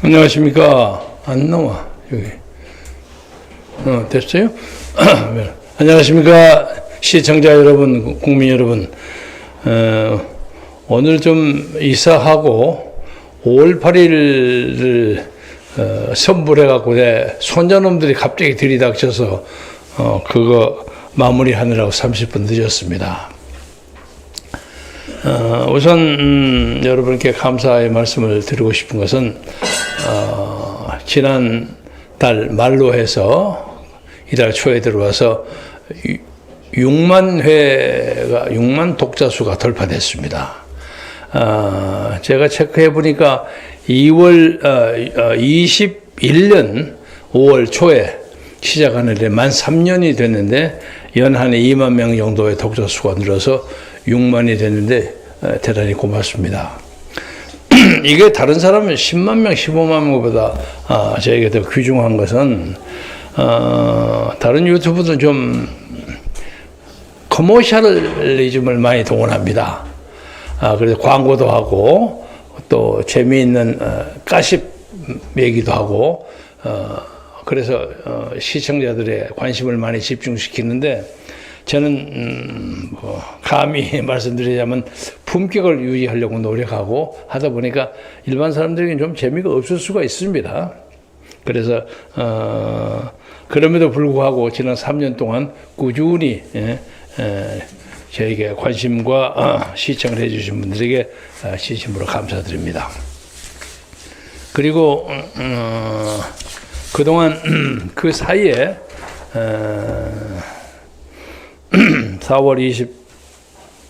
안녕하십니까. 안 나와, 여기. 됐어요? 안녕하십니까. 시청자 여러분, 국민 여러분. 오늘 좀 이사하고 5월 8일을 선불해갖고 내 손자놈들이 갑자기 들이닥쳐서 그거 마무리하느라고 30분 늦었습니다. 우선 여러분께 감사의 말씀을 드리고 싶은 것은 지난 달 말로 해서 이달 초에 들어와서 6만 독자 수가 돌파됐습니다. 제가 체크해 보니까 21년 5월 초에 시작하는데 만 3년이 됐는데 연한에 2만 명 정도의 독자 수가 늘어서 6만이 됐는데 대단히 고맙습니다. 이게 다른 사람은 10만 명, 15만 명보다 저에게 더 귀중한 것은 다른 유튜브도 좀 커머셜리즘을 많이 동원합니다. 그래서 광고도 하고 또 재미있는 가십 얘기도 하고 그래서 시청자들의 관심을 많이 집중시키는데 저는 감히 말씀드리자면 품격을 유지하려고 노력하고 하다 보니까 일반 사람들에게는 좀 재미가 없을 수가 있습니다. 그래서 그럼에도 불구하고 지난 3년 동안 꾸준히 저에게 관심과 시청을 해주신 분들에게 진심으로 감사드립니다. 그리고 그동안 그 사이에 4월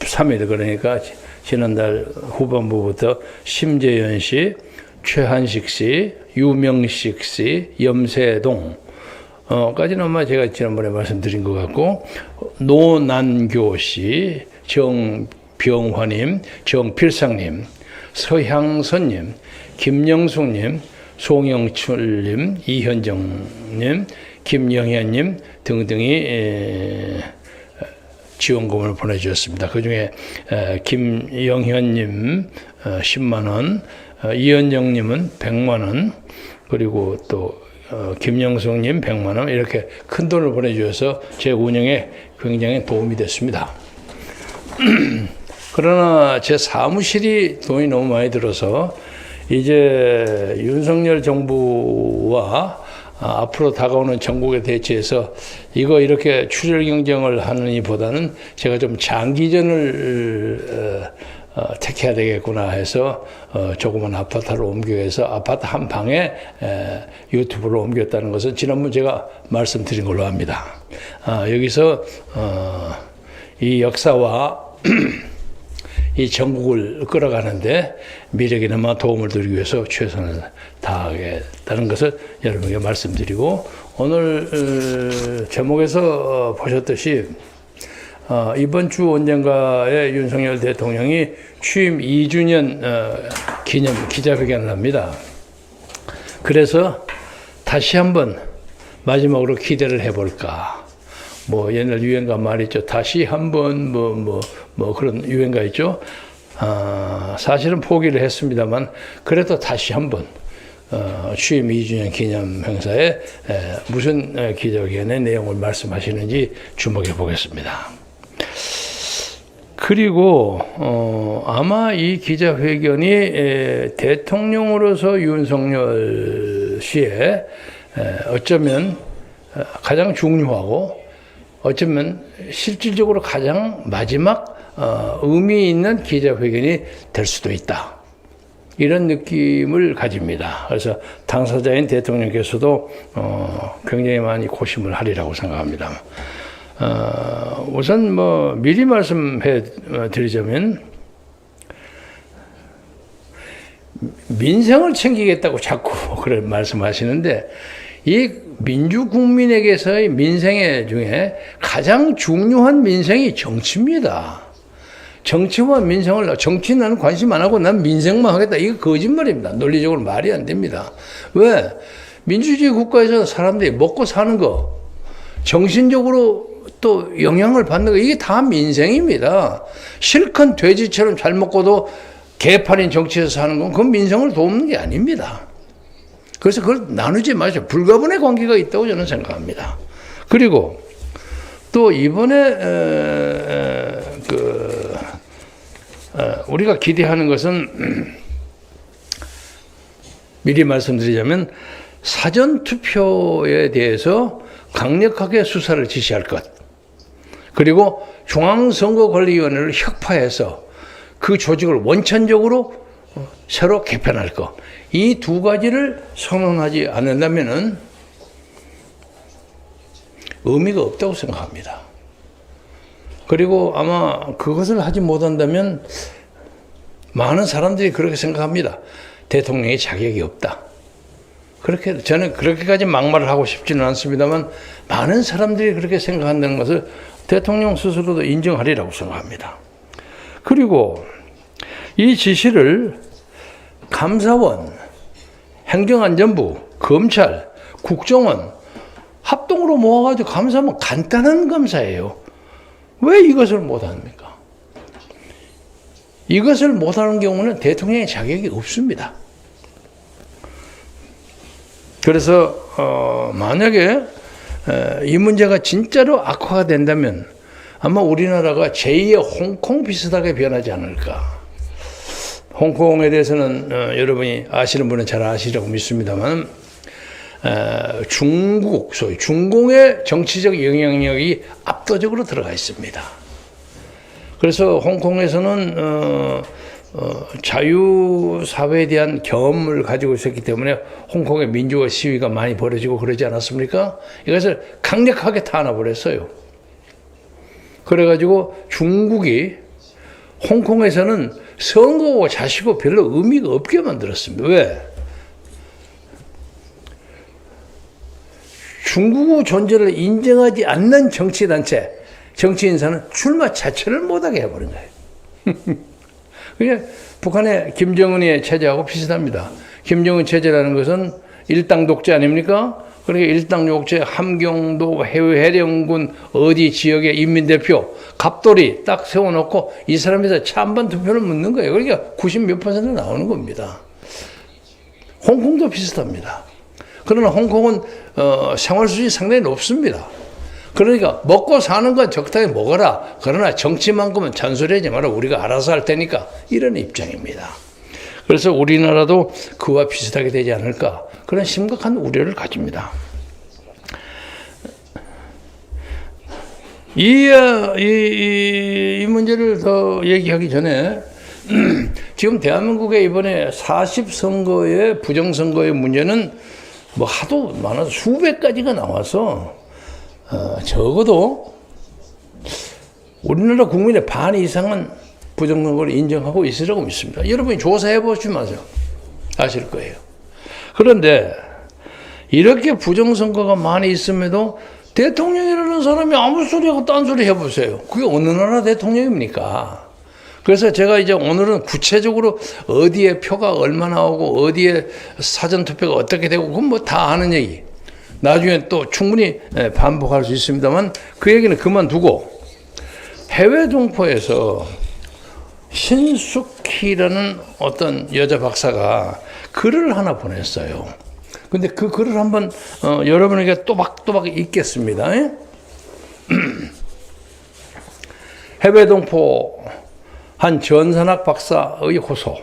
23일 그러니까 지난달 후반부부터 심재현 씨, 최한식 씨, 유명식 씨, 염세동 까지는 아마 제가 지난번에 말씀드린 것 같고 노난교 씨, 정병화님, 정필상님, 서향선님, 김영숙님, 송영출님, 이현정님, 김영현님 등등이 지원금을 보내주셨습니다. 그 중에 김영현님 10만원, 이현정님은 100만원, 그리고 또 김영숙님 100만원 이렇게 큰 돈을 보내주셔서 제 운영에 굉장히 도움이 됐습니다. 그러나 제 사무실이 돈이 너무 많이 들어서 이제 윤석열 정부와 앞으로 다가오는 전국에 대처해서 이거 이렇게 출혈 경쟁을 하느니보다는 제가 좀 장기전을 택해야 되겠구나 해서 조그만 아파트를 옮겨서 아파트 한 방에 유튜브를 옮겼다는 것은 지난번 제가 말씀드린 걸로 합니다. 여기서 이 역사와 이 전국을 끌어가는데 미래에나마 도움을 드리기 위해서 최선을 다하겠다는 것을 여러분에게 말씀드리고 오늘 제목에서 보셨듯이 이번 주 언젠가에 윤석열 대통령이 취임 2주년 기념 기자회견을 합니다. 그래서 다시 한번 마지막으로 기대를 해볼까. 뭐 옛날 유행가 말이죠. 다시 한번 뭐 그런 유행가 있죠. 사실은 포기를 했습니다만 그래도 다시 한번 취임 2주년 기념 행사에 무슨 기자회견의 내용을 말씀하시는지 주목해 보겠습니다. 그리고 아마 이 기자회견이 대통령으로서 윤석열 씨의 어쩌면 가장 중요하고 어쩌면 실질적으로 가장 마지막 의미 있는 기자회견이 될 수도 있다. 이런 느낌을 가집니다. 그래서 당사자인 대통령께서도 굉장히 많이 고심을 하리라고 생각합니다. 우선 뭐 미리 말씀해 드리자면 민생을 챙기겠다고 자꾸 그런 말씀하시는데 이 민주국민에게서의 민생 중에 가장 중요한 민생이 정치입니다. 정치와 민생을, 정치 나는 관심 안 하고 난 민생만 하겠다. 이거 거짓말입니다. 논리적으로 말이 안 됩니다. 왜? 민주주의 국가에서 사람들이 먹고 사는 거, 정신적으로 또 영향을 받는 거, 이게 다 민생입니다. 실컷 돼지처럼 잘 먹고도 개판인 정치에서 사는 건 그건 민생을 돕는 게 아닙니다. 그래서 그걸 나누지 마시고 불가분의 관계가 있다고 저는 생각합니다. 그리고 또 이번에 우리가 기대하는 것은 미리 말씀드리자면 사전투표에 대해서 강력하게 수사를 지시할 것, 그리고 중앙선거관리위원회를 혁파해서 그 조직을 원천적으로 새로 개편할 것, 이 두 가지를 선언하지 않는다면 의미가 없다고 생각합니다. 그리고 아마 그것을 하지 못한다면 많은 사람들이 그렇게 생각합니다. 대통령이 자격이 없다. 그렇게 저는 그렇게까지 막말을 하고 싶지는 않습니다만 많은 사람들이 그렇게 생각한다는 것을 대통령 스스로도 인정하리라고 생각합니다. 그리고 이 지시를 감사원, 행정안전부, 검찰, 국정원 합동으로 모아가지고 감사하면 간단한 감사예요. 왜 이것을 못합니까? 이것을 못하는 경우는 대통령의 자격이 없습니다. 그래서 만약에 이 문제가 진짜로 악화가 된다면 아마 우리나라가 제2의 홍콩 비슷하게 변하지 않을까. 홍콩에 대해서는 여러분이 아시는 분은 잘 아시라고 믿습니다만 중국, 소위 중공의 정치적 영향력이 압도적으로 들어가 있습니다. 그래서 홍콩에서는 자유사회에 대한 경험을 가지고 있었기 때문에 홍콩의 민주화 시위가 많이 벌어지고 그러지 않았습니까? 이것을 강력하게 탄압을 그래가지고 중국이 홍콩에서는 선거고 자시고 별로 의미가 없게 만들었습니다. 왜? 중국의 존재를 인정하지 않는 정치단체, 정치인사는 출마 자체를 못하게 해버린 거예요. 그게 북한의 김정은의 체제하고 비슷합니다. 김정은 체제라는 것은 일당 독재 아닙니까? 그러니까 일당 독재, 함경도 해외해령군 어디 지역의 인민대표 갑돌이 딱 세워놓고 이 사람에서 찬반 투표를 묻는 거예요. 그러니까 90몇 % 나오는 겁니다. 홍콩도 비슷합니다. 그러나 홍콩은 생활 수준이 상당히 높습니다. 그러니까 먹고 사는 건 적당히 먹어라. 그러나 정치만큼은 잔소리하지 마라. 우리가 알아서 할 테니까 이런 입장입니다. 그래서 우리나라도 그와 비슷하게 되지 않을까 그런 심각한 우려를 가집니다. 이 문제를 더 얘기하기 전에 지금 대한민국에 이번에 40선거의 부정선거의 문제는 뭐 하도 많아서 수백 가지가 나와서 적어도 우리나라 국민의 반 이상은 부정선거를 인정하고 있으라고 믿습니다. 여러분이 조사해 보시면 아실 거예요. 그런데 이렇게 부정선거가 많이 있음에도 대통령이라는 사람이 아무 소리하고 딴소리 해보세요. 그게 어느 나라 대통령입니까? 그래서 제가 이제 오늘은 구체적으로 어디에 표가 얼마나 오고 어디에 사전투표가 어떻게 되고 그건 뭐 다 아는 얘기. 나중에 또 충분히 반복할 수 있습니다만 그 얘기는 그만두고 해외 동포에서 신숙희라는 어떤 여자 박사가 글을 하나 보냈어요. 근데 그 글을 한번 여러분에게 또박또박 읽겠습니다. 해외 동포 한 전산학 박사의 호소.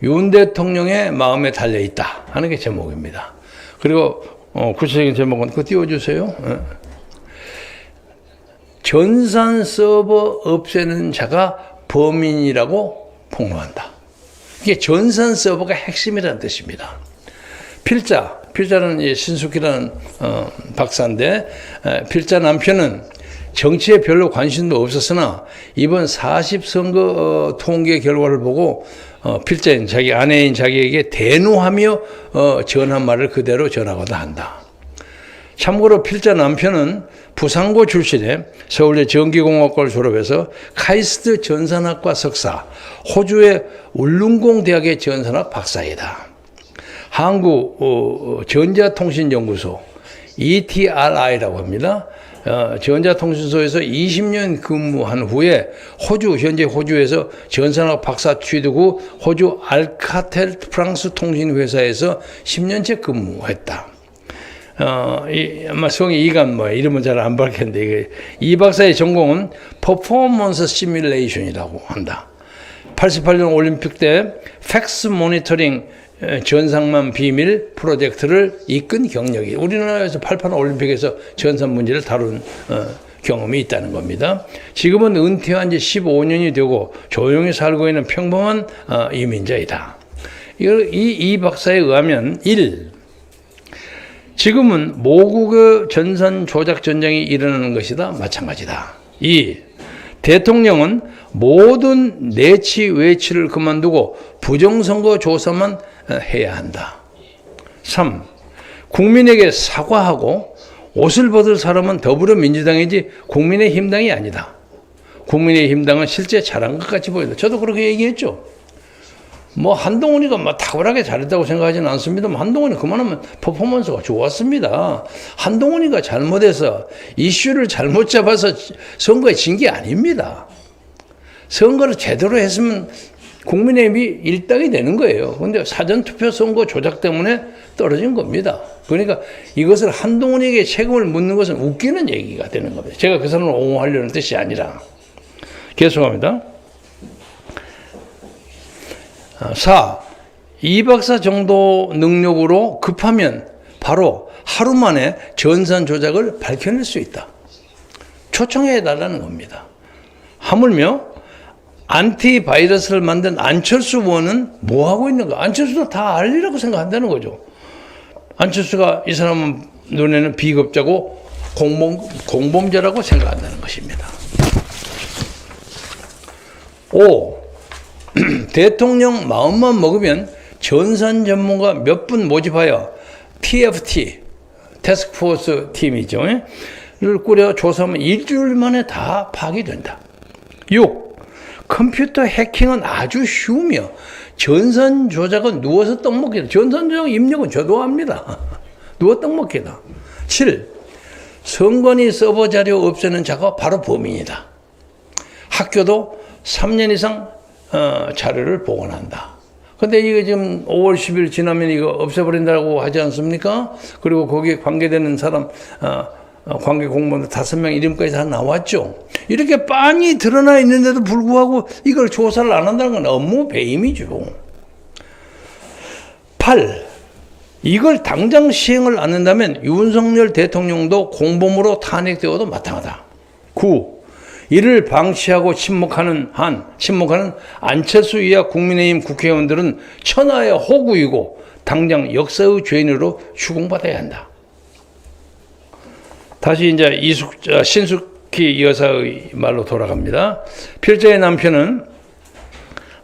윤 대통령의 마음에 달려있다 하는 게 제목입니다. 그리고 구체적인 제목은 그거 띄워주세요. 전산 서버 없애는 자가 범인이라고 폭로한다. 이게 전산 서버가 핵심이라는 뜻입니다. 필자는 신숙희라는 박사인데 필자 남편은 정치에 별로 관심도 없었으나 이번 40선거 통계 결과를 보고 필자인 자기 아내인 자기에게 대노하며 전한 말을 그대로 전하고도 한다. 참고로 필자 남편은 부산고 출신에 서울대 전기공학과를 졸업해서 카이스트 전산학과 석사, 호주의 울룬공 대학의 전산학 박사이다. 한국 전자통신연구소 ETRI라고 합니다. 전자통신소에서 20년 근무한 후에 현재 호주에서 전산학 박사 취득 후 호주 알카텔 프랑스 통신회사에서 10년째 근무했다. 아마 성이 이간 이름은 잘 안 밝혔는데, 이 박사의 전공은 퍼포먼스 시뮬레이션이라고 한다. 88년 올림픽 때 팩스 모니터링 전산망 비밀 프로젝트를 이끈 경력이, 우리나라에서 88 올림픽에서 전산 문제를 다룬 경험이 있다는 겁니다. 지금은 은퇴한 지 15년이 되고 조용히 살고 있는 평범한 이민자이다. 이 박사에 의하면 1. 지금은 모국의 전산 조작 전쟁이 일어나는 것이다. 마찬가지다. 2. 대통령은 모든 내치 외치를 그만두고 부정선거 조사만 해야 한다. 3. 국민에게 사과하고 옷을 벗을 사람은 더불어민주당이지 국민의힘당이 아니다. 국민의힘당은 실제 잘한 것 같이 보인다. 저도 그렇게 얘기했죠. 한동훈이가 탁월하게 잘했다고 생각하지는 않습니다. 한동훈이 그만하면 퍼포먼스가 좋았습니다. 한동훈이가 잘못해서 이슈를 잘못 잡아서 선거에 진 게 아닙니다. 선거를 제대로 했으면 국민의힘이 일당이 되는 거예요. 그런데 사전투표 선거 조작 때문에 떨어진 겁니다. 그러니까 이것을 한동훈에게 책임을 묻는 것은 웃기는 얘기가 되는 겁니다. 제가 그 사람을 옹호하려는 뜻이 아니라. 계속합니다. 4. 이 박사 정도 능력으로 급하면 바로 하루 만에 전산 조작을 밝혀낼 수 있다. 초청해 달라는 겁니다. 하물며 안티바이러스를 만든 안철수 의원은 뭐 하고 있는가? 안철수도 다 알리라고 생각한다는 거죠. 안철수가 이 사람 눈에는 비겁자고 공범자라고 생각한다는 것입니다. 5. 대통령 마음만 먹으면 전산 전문가 몇 분 모집하여 TFT, 태스크포스 팀이죠. 를 꾸려 조사하면 일주일 만에 다 파기된다. 6. 컴퓨터 해킹은 아주 쉬우며 전산 조작은 누워서 떡먹기다. 전산 조작 입력은 저도 합니다. 누워 떡먹기다. 7. 선관위 서버 자료 없애는 자가 바로 범인이다. 학교도 3년 이상 자료를 보관한다. 근데 이거 지금 5월 10일 지나면 이거 없애버린다고 하지 않습니까? 그리고 거기에 관계되는 사람, 관계 공무원들 5명 이름까지 다 나왔죠. 이렇게 빤히 드러나 있는데도 불구하고 이걸 조사를 안 한다는 건 업무 배임이죠. 8. 이걸 당장 시행을 안 한다면 윤석열 대통령도 공범으로 탄핵되어도 마땅하다. 9. 이를 방치하고 침묵하는 안철수 이하 국민의힘 국회의원들은 천하의 호구이고 당장 역사의 죄인으로 추궁받아야 한다. 다시 이제 신숙희 여사의 말로 돌아갑니다. 필자의 남편은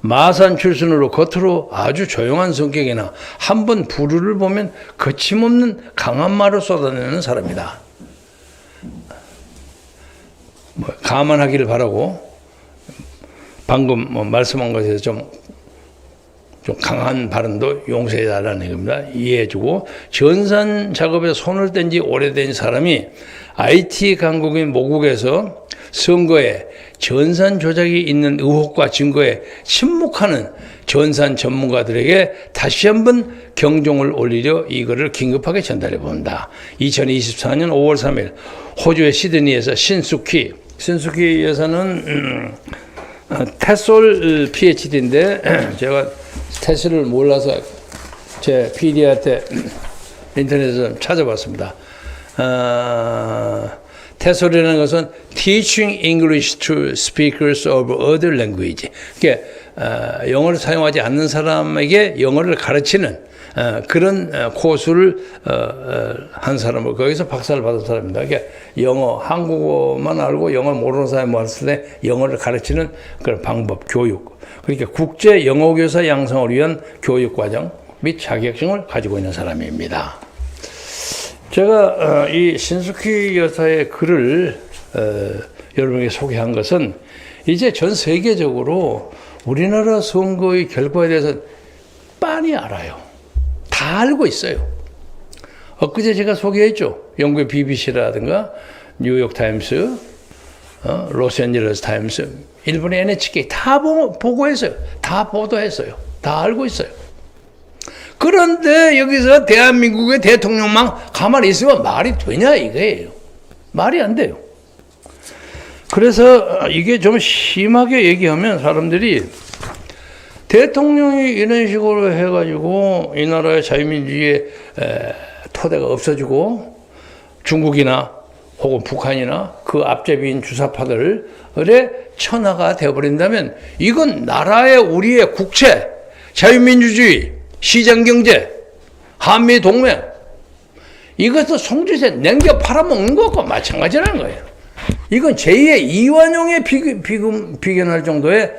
마산 출신으로 겉으로 아주 조용한 성격이나 한번 부류를 보면 거침없는 강한 말을 쏟아내는 사람이다. 감안하기를 바라고, 방금 말씀한 것에서 좀 강한 발언도 용서해달라는 얘기입니다. 이해해주고, 전산 작업에 손을 뗀 지 오래된 사람이 IT 강국인 모국에서 선거에 전산 조작이 있는 의혹과 증거에 침묵하는 전산 전문가들에게 다시 한번 경종을 울리려 이거를 긴급하게 전달해 본다. 2024년 5월 3일 호주의 시드니에서 신숙희 여사는 테솔 PhD인데 제가 테슬을 몰라서 제 PD한테 인터넷에서 찾아봤습니다. 테솔이라는 것은 Teaching English to Speakers of Other Language. 그러니까 영어를 사용하지 않는 사람에게 영어를 가르치는 그런 코스를 한 사람을 거기서 박사를 받은 사람입니다. 그러니까 한국어만 알고 영어 모르는 사람이 왔을 때 영어를 가르치는 그런 방법, 교육. 그러니까 국제 영어 교사 양성을 위한 교육 과정 및 자격증을 가지고 있는 사람입니다. 제가 이 신숙희 여사의 글을 여러분에게 소개한 것은 이제 전 세계적으로 우리나라 선거의 결과에 대해서 빤히 알아요. 다 알고 있어요. 엊그제 제가 소개했죠. 영국의 BBC라든가 뉴욕 타임스, 로스앤젤레스 타임스, 일본의 NHK 다 보고했어요. 다 보도했어요. 다 알고 있어요. 그런데 여기서 대한민국의 대통령만 가만히 있으면 말이 되냐 이거예요. 말이 안 돼요. 그래서 이게 좀 심하게 얘기하면 사람들이 대통령이 이런 식으로 해가지고 이 나라의 자유민주주의의 토대가 없어지고 중국이나 혹은 북한이나 그 앞제비인 주사파들의 천하가 되어버린다면 이건 나라의 우리의 국채, 자유민주주의, 시장경제, 한미동맹 이것도 송주세 냉겨 팔아먹는 것과 마찬가지라는 거예요. 이건 제2의 이완용에 비견할 정도의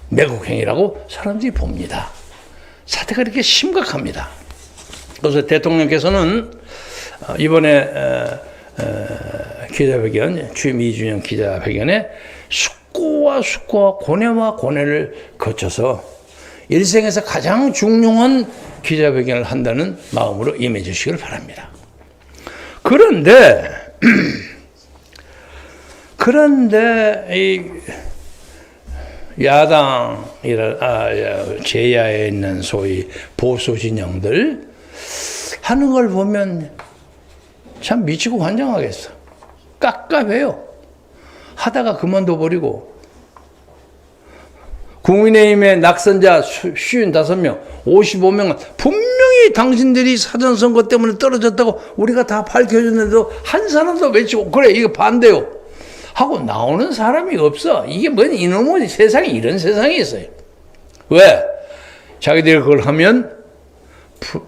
매국행위라고 사람들이 봅니다. 사태가 이렇게 심각합니다. 그래서 대통령께서는 이번에 기자회견, 취임 2주년 기자회견에 숙고와 고뇌와 고뇌를 거쳐서 일생에서 가장 중요한 기자회견을 한다는 마음으로 임해 주시길 바랍니다. 그런데 이 제야에 있는 소위 보수 진영들 하는 걸 보면 참 미치고 환장하겠어. 깝깝해요. 하다가 그만둬 버리고 국민의힘의 낙선자 55명, 55명은 분명히 당신들이 사전선거 때문에 떨어졌다고 우리가 다 밝혀줬는데도 한 사람도 외치고 그래 이거 반대요 하고 나오는 사람이 없어. 이게 뭔 이놈의 세상에 이런 세상이 있어요. 왜? 자기들이 그걸 하면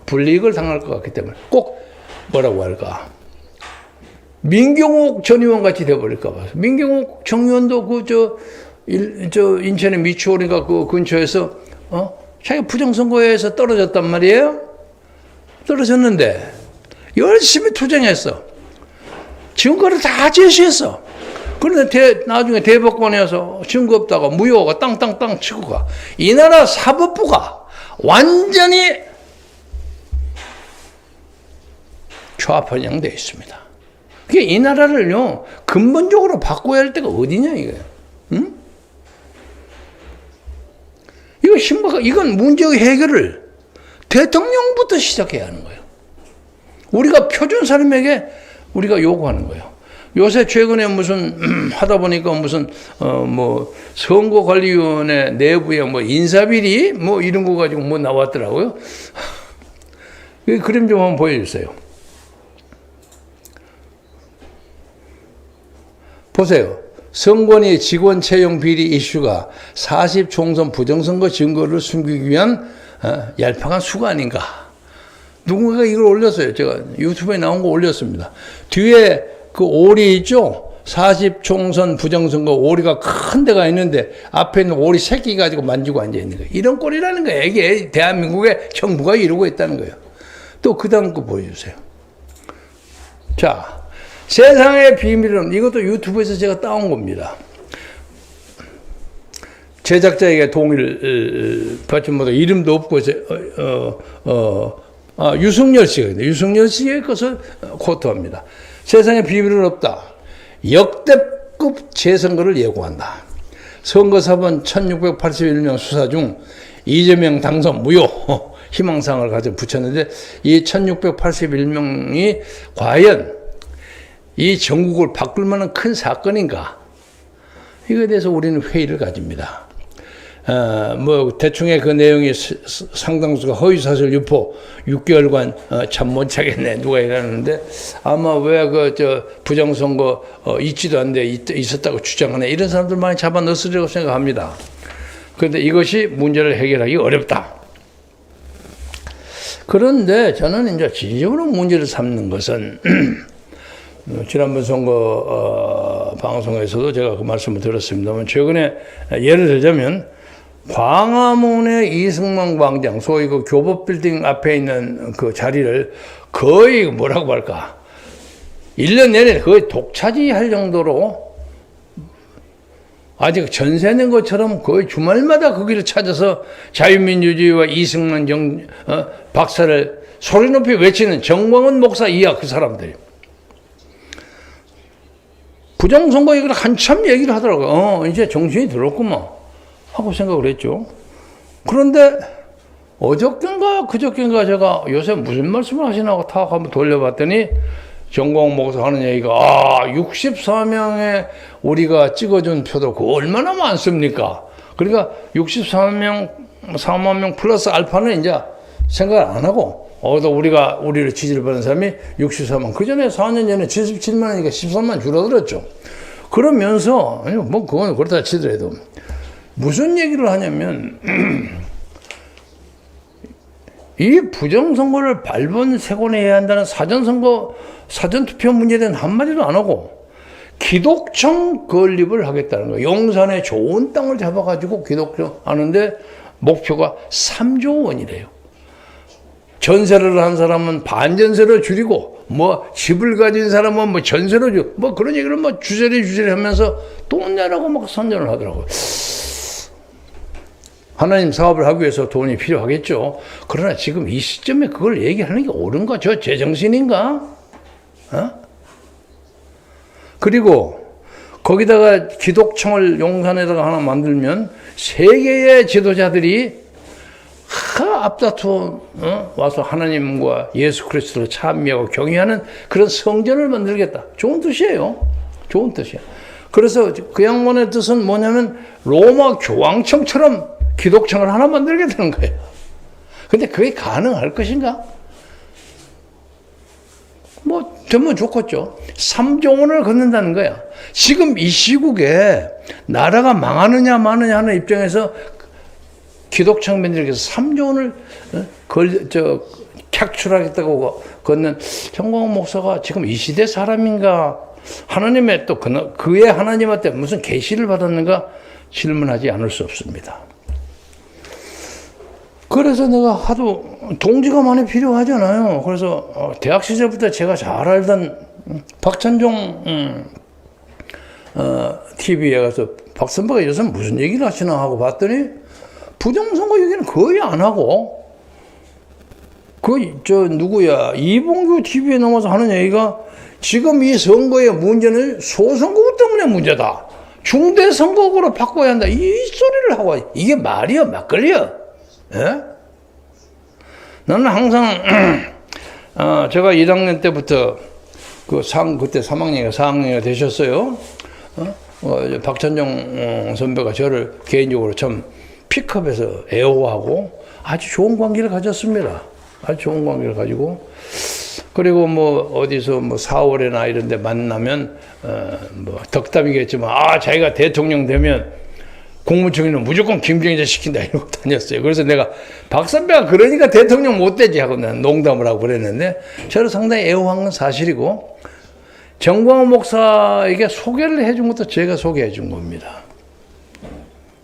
불이익을 당할 것 같기 때문에 꼭 뭐라고 할까? 민경욱 전 의원 같이 돼버릴까 봐. 민경욱 전 의원도 인천의 미추홀인가 그 근처에서 자기 부정선거에서 떨어졌단 말이에요. 떨어졌는데 열심히 투쟁했어. 증거를 다 제시했어. 그런데 나중에 대법관에서 증거 없다가 무효가 땅땅땅 치고 가. 이 나라 사법부가 완전히 좌편향되어 있습니다. 그게 이 나라를요 근본적으로 바꿔야 할 때가 어디냐 이거예요. 응? 이거 이건 문제의 해결을 대통령부터 시작해야 하는 거예요. 우리가 표준 사람에게 우리가 요구하는 거예요. 요새 최근에 무슨 하다 보니까 무슨 선거관리위원회 내부에 인사비리 이런 거 가지고 나왔더라고요. 그 그림 좀 한번 보여주세요. 보세요. 선관위 직원 채용 비리 이슈가 40 총선 부정선거 증거를 숨기기 위한 얄팍한 수가 아닌가. 누군가가 이걸 올렸어요. 제가 유튜브에 나온 거 올렸습니다. 뒤에 그 오리 있죠? 40 총선 부정선거 오리가 큰 데가 있는데 앞에 있는 오리 새끼 가지고 만지고 앉아있는 거예요. 이런 꼴이라는 거예요. 이게 대한민국의 정부가 이루고 있다는 거예요. 또 그 다음 거 보여주세요. 자, 세상의 비밀은 이것도 유튜브에서 제가 따온 겁니다. 제작자에게 동의를 받지 못하고 이름도 없고 해서 유승열 씨가 유승열 씨의 것을 코트합니다. 세상에 비밀은 없다. 역대급 재선거를 예고한다. 선거사본 1681명 수사 중 이재명 당선 무효 희망상을 가져 붙였는데 이 1681명이 과연 이 전국을 바꿀 만한 큰 사건인가? 이거에 대해서 우리는 회의를 가집니다. 대충의 그 내용이 상당수가 허위사실 유포 6개월간 참 못 차겠네. 누가 이러는데 아마 왜 부정선거 있지도 않는데 있었다고 주장하네. 이런 사람들 많이 잡아 넣었으리라고 생각합니다. 그런데 이것이 문제를 해결하기 어렵다. 그런데 저는 이제 진정으로 문제를 삼는 것은 지난번 선거 방송에서도 제가 그 말씀을 드렸습니다만 최근에 예를 들자면 광화문의 이승만 광장 소위 그 교보빌딩 앞에 있는 그 자리를 거의 뭐라고 할까 1년 내내 거의 독차지할 정도로 아직 전세 낸 것처럼 거의 주말마다 거기를 찾아서 자유민주주의와 이승만 박사를 소리 높이 외치는 정광훈 목사 이하 그 사람들이 부정선거 얘기를 한참 얘기를 하더라고요. 이제 정신이 들었구만 하고 생각을 했죠. 그런데 어저께인가 그저께인가 제가 요새 무슨 말씀을 하시나 하고 탁 한번 돌려봤더니 정광훈 목사 하는 얘기가 64명의 우리가 찍어준 표도 그 얼마나 많습니까? 그러니까 64만 명 플러스 알파는 이제 생각을 안 하고 우리를 지지를 받은 사람이 64만. 그 전에 4년 전에 77만이니까 13만 줄어들었죠. 그러면서 뭐 그건 그렇다 치더라도 무슨 얘기를 하냐면 이 부정선거를 발본색원해야 한다는 사전투표 문제에 대한 한마디도 안 하고 기독청 건립을 하겠다는 거예요. 용산에 좋은 땅을 잡아가지고 기독청 하는데 목표가 3조 원이래요. 전세를 한 사람은 반전세로 줄이고 뭐 집을 가진 사람은 뭐 전세로 줄 뭐 그런 얘기를 뭐 주저리 하면서 돈 내라고 막 선전을 하더라고요. 하나님 사업을 하기 위해서 돈이 필요하겠죠. 그러나 지금 이 시점에 그걸 얘기하는 게 옳은가? 저 제정신인가? 그리고 거기다가 기독청을 용산에다가 하나 만들면 세계의 지도자들이 앞다투어 와서 하나님과 예수 그리스도를 찬미하고 경외하는 그런 성전을 만들겠다. 좋은 뜻이에요. 좋은 뜻이야. 그래서 그 양반의 뜻은 뭐냐면 로마 교황청처럼 기독청을 하나 만들겠다는 거예요. 근데 그게 가능할 것인가? 뭐 되면 좋겠죠. 3조 원을 걷는다는 거야. 지금 이 시국에 나라가 망하느냐 마느냐 하는 입장에서 기독청 만들기위해서 3조 원을 캡출하겠다고 걷는 정광훈 목사가 지금 이 시대 사람인가? 하나님의 또 그의 하나님한테 무슨 계시를 받았는가? 질문하지 않을 수 없습니다. 그래서 내가 하도 동지가 많이 필요하잖아요. 그래서 대학 시절부터 제가 잘 알던 박찬종 TV에 가서 박 선배가 요새 무슨 얘기를 하시나 하고 봤더니 부정선거 얘기는 거의 안 하고 이봉규 TV에 넘어서 하는 얘기가 지금 이 선거의 문제는 소선거 때문에 문제다. 중대선거구로 바꿔야 한다. 이 소리를 하고 이게 말이야 막걸리야. 예? 나는 항상 제가 1학년 때부터 그때 3학년인가 4학년이 되셨어요. 박찬종 선배가 저를 개인적으로 참 픽업해서 애호하고 아주 좋은 관계를 가졌습니다. 아주 좋은 관계를 가지고 그리고 뭐 어디서 뭐 4월에나 이런 데 만나면 뭐 덕담이겠지만 자기가 대통령 되면 국무총리는 무조건 김정일제 시킨다 이러고 다녔어요. 그래서 내가 박 선배가 그러니까 대통령 못 되지 하고 난 농담을 하고 그랬는데 저를 상당히 애호한 건 사실이고 정광훈 목사에게 소개를 해준 것도 제가 소개해 준 겁니다.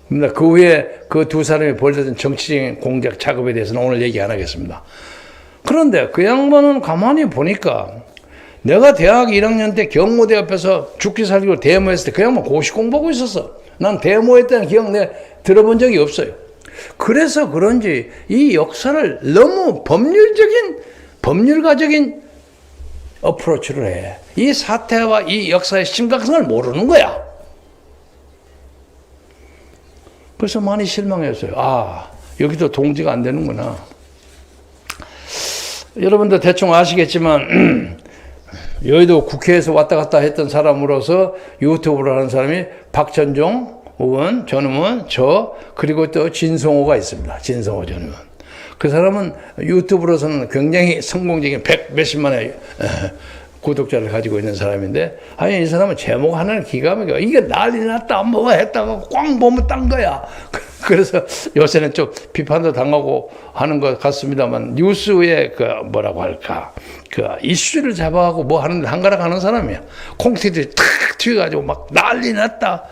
그 후에 그 두 사람이 벌였던 정치적인 공작 작업에 대해서는 오늘 얘기 안 하겠습니다. 그런데 그 양반은 가만히 보니까 내가 대학 1학년 때 경무대 앞에서 죽기 살기로 데모했을 때 그 양반 고시 공부하고 있었어. 난 데모했다는 기억 내가 들어본 적이 없어요. 그래서 그런지 이 역사를 너무 법률가적인 어프로치를 해. 이 사태와 이 역사의 심각성을 모르는 거야. 그래서 많이 실망했어요. 여기도 동지가 안 되는구나. 여러분들 대충 아시겠지만 여의도 국회에서 왔다 갔다 했던 사람으로서 유튜브를 하는 사람이 박찬종 의원, 전 의원, 그리고 또 진성호가 있습니다. 진성호 전 의원. 그 사람은 유튜브로서는 굉장히 성공적인 몇십만의 구독자를 가지고 있는 사람인데, 이 사람은 제목 하나는 기가 막혀. 이게 난리 났다, 뭐가 했다가 꽝 보면 딴 거야. 그래서 요새는 좀 비판도 당하고 하는 것 같습니다만, 뉴스에 뭐라고 할까. 이슈를 잡아가고 뭐 하는데 한가락 하는 사람이야. 콩티들이 탁 튀어가지고 막 난리 났다.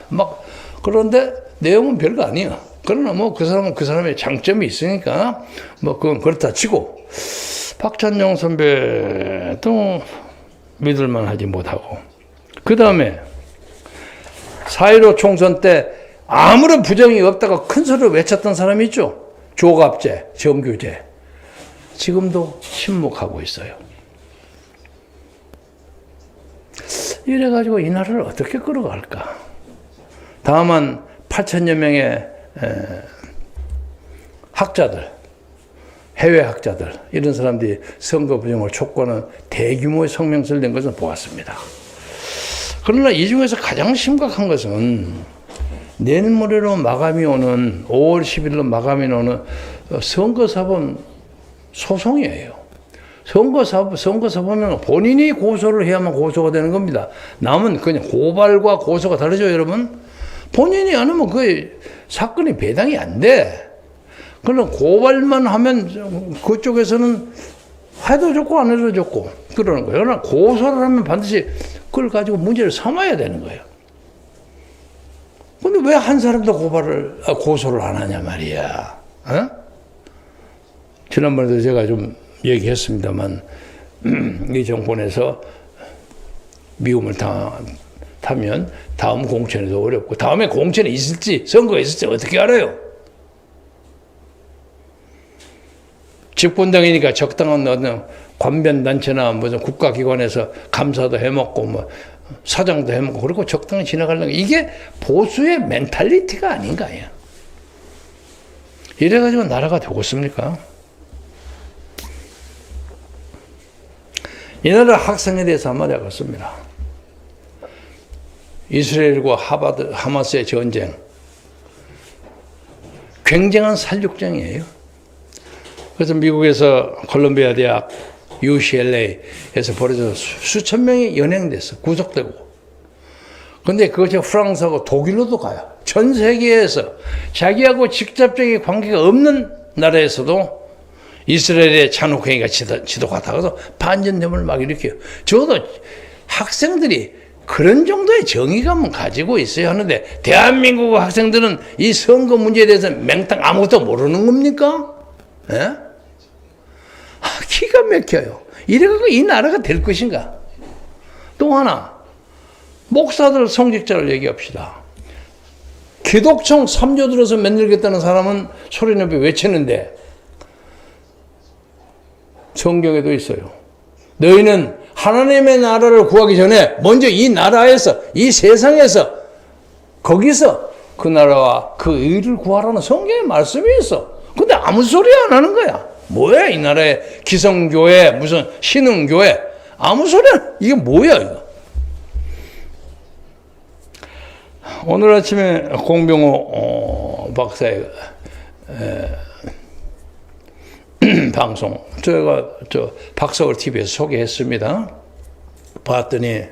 그런데 내용은 별거 아니야. 그러나 뭐 그 사람은 그 사람의 장점이 있으니까 뭐 그건 그렇다 치고, 박찬종 선배도 믿을만 하지 못하고, 그 다음에 4.15 총선 때 아무런 부정이 없다가 큰 소리로 외쳤던 사람이 있죠. 조갑제, 정규제. 지금도 침묵하고 있어요. 이래가지고 이 나라를 어떻게 끌어갈까? 다만 8천여 명의 학자들, 해외 학자들, 이런 사람들이 선거 부정을 촉구하는 대규모의 성명서를 낸 것을 보았습니다. 그러나 이 중에서 가장 심각한 것은 내일 모레로 마감이 오는 5월 10일로 마감이 오는 선거사범 소송이에요. 선거사범은 본인이 고소를 해야만 고소가 되는 겁니다. 남은 그냥 고발과 고소가 다르죠, 여러분? 본인이 안 하면 그 사건이 배당이 안 돼. 그럼 고발만 하면 그쪽에서는 해도 좋고 안 해도 좋고 그러는 거예요. 그러나 고소를 하면 반드시 그걸 가지고 문제를 삼아야 되는 거예요. 근데 왜 한 사람도 고소를 안 하냐 말이야. 어? 지난번에도 제가 좀 얘기했습니다만, 이 정권에서 미움을 타면 다음 공천에도 어렵고, 다음에 공천이 있을지, 선거가 있을지 어떻게 알아요? 집권당이니까 적당한 어느 관변단체나 무슨 국가기관에서 감사도 해먹고, 뭐, 사장도 해먹고, 그리고 적당히 지나가려는 이게 보수의 멘탈리티가 아닌가요? 이래가지고 나라가 되겠습니까? 이 나라 학생에 대해서 한마디 하겠습니다. 이스라엘과 하마스의 전쟁, 굉장한 살육전이에요. 그래서 미국에서 콜롬비아 대학 UCLA에서 벌어져서 수천 명이 연행됐어, 구속되고. 근데 그것이 프랑스하고 독일로도 가요. 전 세계에서 자기하고 직접적인 관계가 없는 나라에서도 이스라엘의 잔혹행위가 지도가 다가서 반전됨을 막 일으켜요. 적어도 학생들이 그런 정도의 정의감은 가지고 있어야 하는데, 대한민국 학생들은 이 선거 문제에 대해서 맹탕 아무것도 모르는 겁니까? 예? 기가 막혀요. 이래갖고 이 나라가 될 것인가? 또 하나, 목사들 성직자를 얘기합시다. 기독청 3조 들어서 만들겠다는 사람은 소리내며 외치는데, 성경에도 있어요. 너희는 하나님의 나라를 구하기 전에 먼저 이 나라에서, 이 세상에서, 거기서 그 나라와 그 의를 구하라는 성경의 말씀이 있어. 근데 아무 소리 안 하는 거야. 뭐야, 이 나라의 기성교회, 무슨 신흥교회. 아무 소리 안 해. 이게 뭐야, 이거. 오늘 아침에 공병호 박사의 방송, 제가 박서울 TV에서 소개했습니다. 봤더니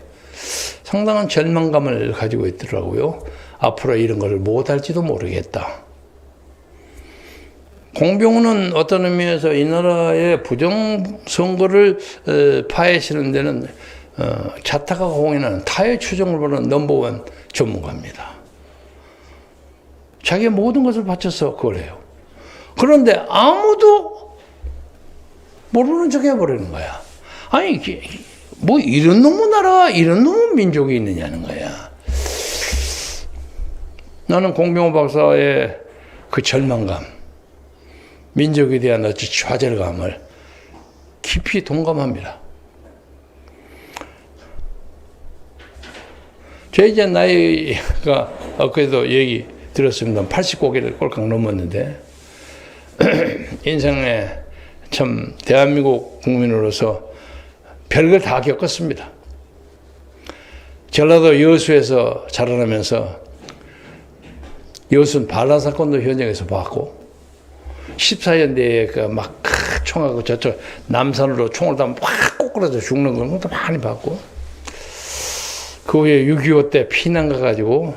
상당한 절망감을 가지고 있더라고요. 앞으로 이런 걸 못할지도 모르겠다. 공병호는 어떤 의미에서 이 나라의 부정선거를 파헤치는 데는 자타가 공인하는 타의 추종을 보는 넘버원 전문가입니다. 자기의 모든 것을 바쳐서 그걸 해요. 그런데 아무도 모르는 척 해버리는 거야. 아니, 뭐 이런 놈의 나라, 이런 놈의 민족이 있느냐는 거야. 나는 공병호 박사의 그 절망감, 민족에 대한 어찌 좌절감을 깊이 동감합니다. 제 이제 나이가 그래도 얘기 들었습니다. 80고개를 꼴깍 넘었는데 인생에 참 대한민국 국민으로서 별걸 다 겪었습니다. 전라도 여수에서 자라나면서 여수는 반란 사건도 현장에서 봤고 14년대에 그 막 총하고 저쪽 남산으로 총을 다 막 꼬꾸라져 죽는 걸 것도 많이 봤고 그 후에 6.25 때 피난 가가지고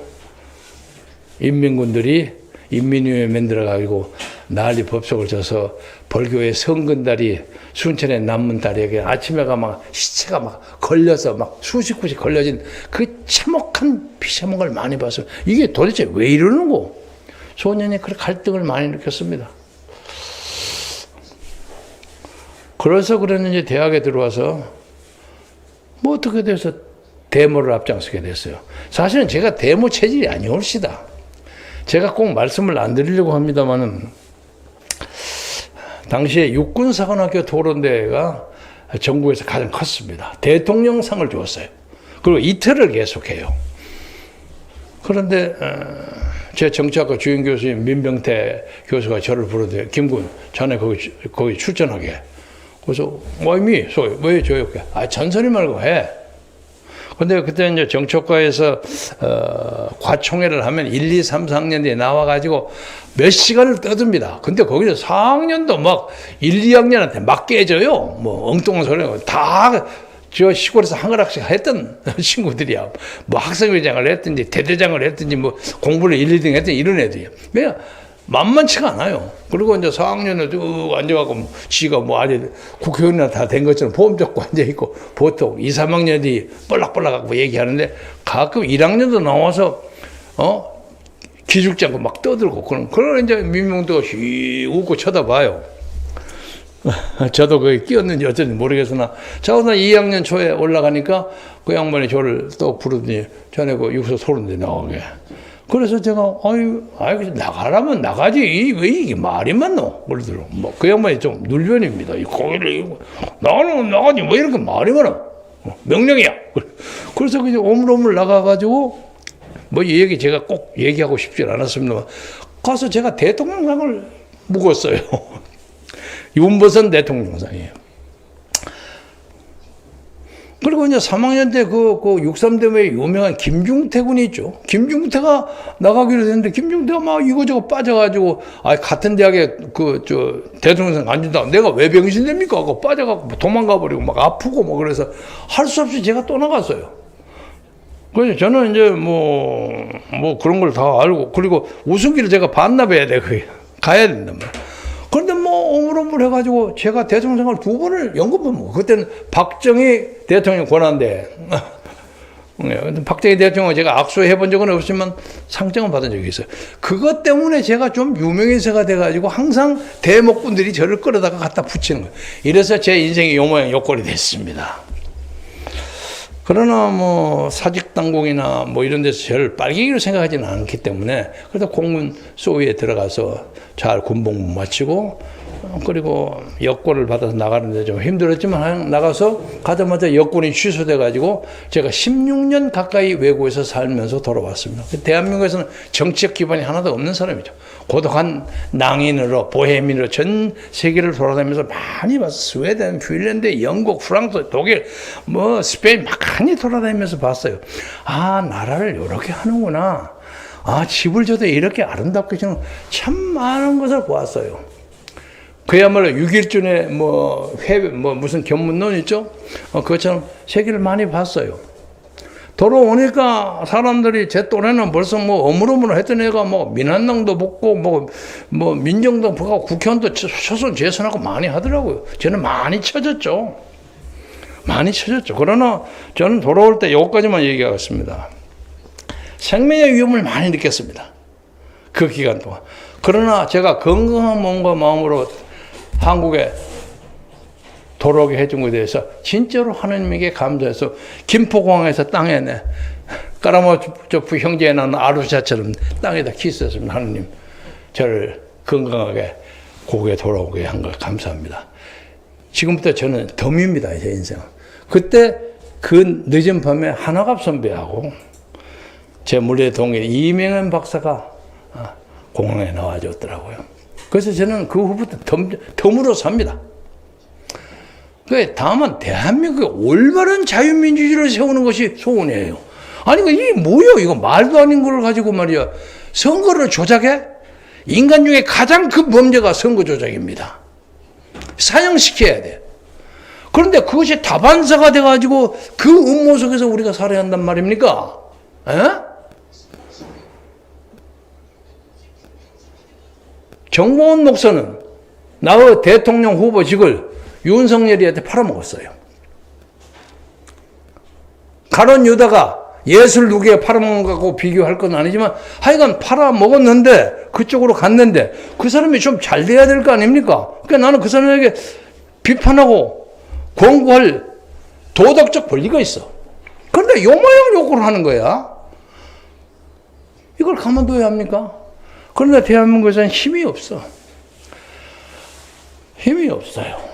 인민군들이 인민위원회 만들어가지고 난리 법석을 져서 벌교의 성근다리 순천의 남문다리에게 아침에가 막 시체가 막 걸려서 막 수십 구씩 걸려진 그 참혹한 피샤먹을 많이 봤어요. 이게 도대체 왜 이러는 거? 소년이 그런 갈등을 많이 느꼈습니다. 그래서 그랬는지 대학에 들어와서 뭐 어떻게 돼서 데모를 앞장서게 됐어요. 사실은 제가 데모 체질이 아니올시다. 제가 꼭 말씀을 안 드리려고 합니다만은 당시에 육군사관학교 토론대회가 전국에서 가장 컸습니다. 대통령상을 주었어요. 그리고 이틀을 계속해요. 그런데 제 정치학과 주임 교수인 민병태 교수가 저를 부르대. 김군, 자네 거기 출전하게. 그래서 이미 왜 저렇게? 전설이 말고 해. 근데 그때 이제 정치학과에서 과총회를 하면 1, 2, 3, 4학년 뒤에 나와가지고 몇 시간을 떠듭니다. 근데 거기서 4학년도 막 1, 2학년한테 막 깨져요. 뭐 엉뚱한 소리 다 저 시골에서 한글학생 했던 친구들이야. 뭐 학생회장을 했든지 대대장을 했든지 뭐 공부를 1, 2등 했든지 이런 애들이야. 그냥 만만치가 않아요. 그리고 이제 4학년에 쭉 앉아갖고 지가 뭐 아직 국회의원이나 다 된 것처럼 보험 잡고 앉아있고 보통 2, 3학년이 뻘락뻘락하고 얘기하는데 가끔 1학년도 나와서 기죽지 않고 막 떠들고 그런 이제 민명도가 씩 웃고 쳐다봐요. 저도 거기 끼었는지 어쩐지 모르겠으나 자고서 2학년 초에 올라가니까 그 양반이 저를 또 부르더니 자네 그 육서 소른데 나오게. 그래서 제가 나가라면 나가지 왜 이게 말이 맞노? 그러더라고. 뭐 그 양반이 좀 눌변입니다. 거기를 나가면 나가지 왜 이렇게 말이 많아? 명령이야. 그래서 그냥 오물오물 나가가지고 뭐 이 얘기 제가 꼭 얘기하고 싶지 않았습니다만 가서 제가 대통령상을 묵었어요. 윤보선 대통령상이에요. 그리고 이제 3학년 때 그 63대회에 유명한 김중태 군이 있죠. 김중태가 나가기로 됐는데 김중태가 막 이거저거 빠져가지고 같은 대학에 대통령상 안 준다. 내가 왜 병신됩니까? 하고 빠져갖고 도망가 버리고 막 아프고 뭐 그래서 할 수 없이 제가 또 나갔어요. 그래서 저는 이제 뭐 그런 걸 다 알고 그리고 우승기를 제가 반납해야 돼. 가야 된단 말이야. 그런데 뭐 오물오물 해가지고 제가 대통령상을 2번을 연급한 그때는 박정희 대통령 권한대. 박정희 대통령 제가 악수해 본 적은 없지만 상장은 받은 적이 있어요. 그것 때문에 제가 좀 유명인사가 돼가지고 항상 대목분들이 저를 끌어다가 갖다 붙이는 거예요. 이래서 제 인생이 요 모양 요 꼴이 됐습니다. 그러나 뭐 사직당공이나 뭐 이런 데서 저를 빨갱이로 생각하지는 않기 때문에 그래도 공군 소위에 들어가서 잘 군복무 마치고 그리고 여권을 받아서 나가는데 좀 힘들었지만 나가서 가자마자 여권이 취소돼 가지고 제가 16년 가까이 외국에서 살면서 돌아왔습니다. 대한민국에서는 정치적 기반이 하나도 없는 사람이죠. 고독한 낭인으로 보헤미안으로 전 세계를 돌아다니면서 많이 봤어. 스웨덴, 핀란드, 영국, 프랑스, 독일, 뭐 스페인 많이 돌아다니면서 봤어요. 나라를 이렇게 하는구나. 집을 줘도 이렇게 아름답게 주는 참 많은 것을 보았어요. 그야말로 6.1준에 무슨 견문론 있죠? 그것처럼 세계를 많이 봤어요. 돌아오니까 사람들이 제 또래는 벌써 어물어물 했던 애가 민한당도 붙고 민정당 붙고 국회의원도 초선 재선하고 많이 하더라고요. 저는 많이 쳐졌죠. 그러나 저는 돌아올 때 여기까지만 얘기하겠습니다. 생명의 위험을 많이 느꼈습니다. 그 기간 동안. 그러나 제가 건강한 몸과 마음으로 한국에 돌아오게 해준 것에 대해서 진짜로 하나님에게 감사해서 김포공항에서 땅에 까라모조프 형제에 나는 아루샤처럼 땅에다 키스했습니다. 하나님 저를 건강하게 고국에 돌아오게 한 걸 감사합니다. 지금부터 저는 덤입니다. 제 인생. 그때 그 늦은 밤에 한화갑 선배하고 제 물리 동일 이명현 박사가 공항에 나와줬더라고요. 그래서 저는 그 후부터 덤으로 삽니다. 다만 대한민국에 올바른 자유민주주의를 세우는 것이 소원이에요. 이게 뭐예요? 이거 말도 아닌 걸 가지고 말이야. 선거를 조작해? 인간 중에 가장 큰 범죄가 선거 조작입니다. 사형시켜야 돼. 그런데 그것이 다반사가 돼가지고 그 음모 속에서 우리가 살아야 한단 말입니까? 정봉원 목사는 나의 대통령 후보직을 윤석열이한테 팔아먹었어요. 가론 유다가 예수를 누구에 팔아먹은 것하고 비교할 건 아니지만 하여간 팔아먹었는데 그쪽으로 갔는데 그 사람이 좀 잘 돼야 될 거 아닙니까? 그러니까 나는 그 사람에게 비판하고 권고할 도덕적 권리가 있어. 그런데 요 모양 요구를 하는 거야. 이걸 가만둬야 합니까? 그런데 대한민국에서는 힘이 없어. 힘이 없어요.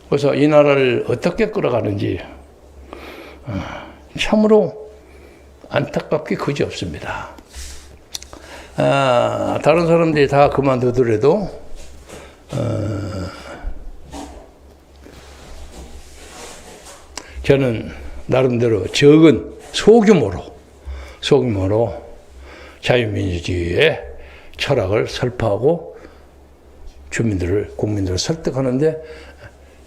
그래서 이 나라를 어떻게 끌어가는지 참으로 안타깝게 그지없습니다. 다른 사람들이 다 그만두더라도 저는 나름대로 적은 소규모로 자유민주주의의 철학을 설파하고 국민들을 설득하는데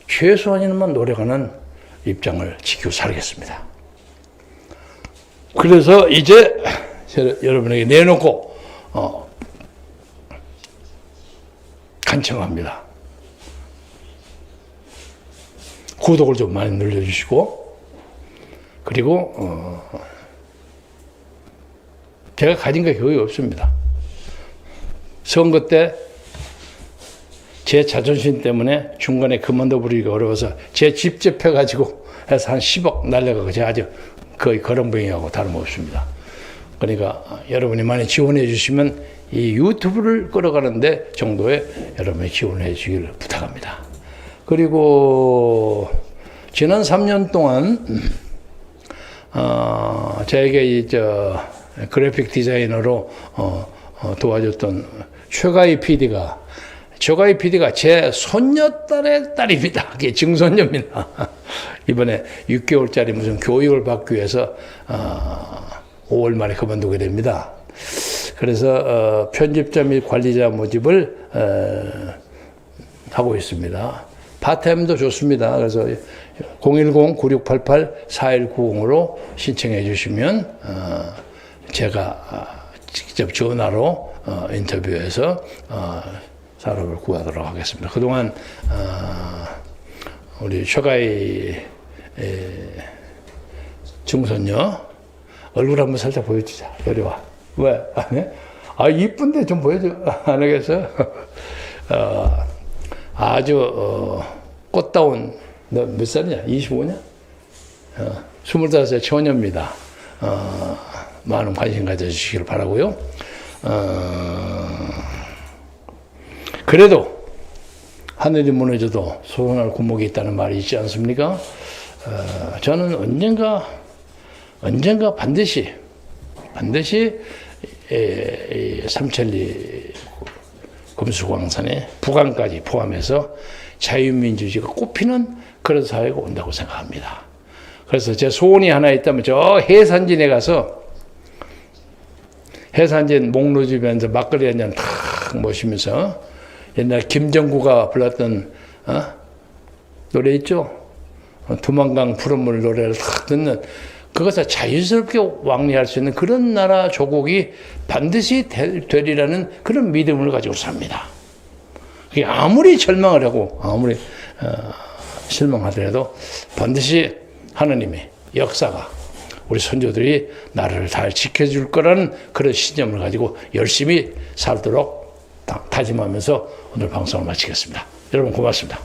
최소한이나마 노력하는 입장을 지키고 살겠습니다. 그래서 이제 여러분에게 내놓고 간청합니다. 구독을 좀 많이 눌러주시고, 그리고 제가 가진 게 거의 없습니다. 선거 때 제 자존심 때문에 중간에 그만둬 버리기가 어려워서 제 집 접해가지고 해서 한 10억 날려가고 제가 아주 거의 거렁뱅이하고 다름없습니다. 그러니까 여러분이 많이 지원해 주시면 이 유튜브를 끌어가는데 정도의 여러분이 지원해 주시기를 부탁합니다. 그리고 지난 3년 동안 저에게 그래픽 디자이너로 도와줬던 최가희 PD가 제 손녀딸의 딸입니다. 그게 증손녀입니다. 이번에 6개월짜리 무슨 교육을 받기 위해서 5월 말에 그만두게 됩니다. 그래서 편집자 및 관리자 모집을 하고 있습니다. 파트타임도 좋습니다. 그래서 010-9688-4190으로 신청해 주시면 제가 직접 전화로 인터뷰해서 사람을 구하도록 하겠습니다. 그동안 우리 최가희 중손녀 얼굴 한번 살짝 보여주자. 이리 와. 왜? 안 해? 이쁜데 좀 보여줘. 안 하겠어? 아주 꽃다운, 너 몇 살이냐? 25냐? 25살 처녀입니다. 많은 관심 가져주시길 바라고요. 그래도 하늘이 무너져도 솟아날 구멍이 있다는 말이 있지 않습니까? 저는 언젠가 반드시 삼천리 금수광산의 북한까지 포함해서 자유민주주의가 꽃피는 그런 사회가 온다고 생각합니다. 그래서 제 소원이 하나 있다면 저 해산진에 가서 해산진 목로주변에서 막걸리 한 잔 탁 모시면서 옛날 김정구가 불렀던 노래 있죠? 두만강 푸른물 노래를 탁 듣는 그것을 자유스럽게 왕래할 수 있는 그런 나라 조국이 반드시 되리라는 그런 믿음을 가지고 삽니다. 그게 아무리 절망을 하고 아무리 실망하더라도 반드시 하나님의 역사가 우리 선조들이 나라를 잘 지켜줄 거라는 그런 신념을 가지고 열심히 살도록 다짐하면서 오늘 방송을 마치겠습니다. 여러분 고맙습니다.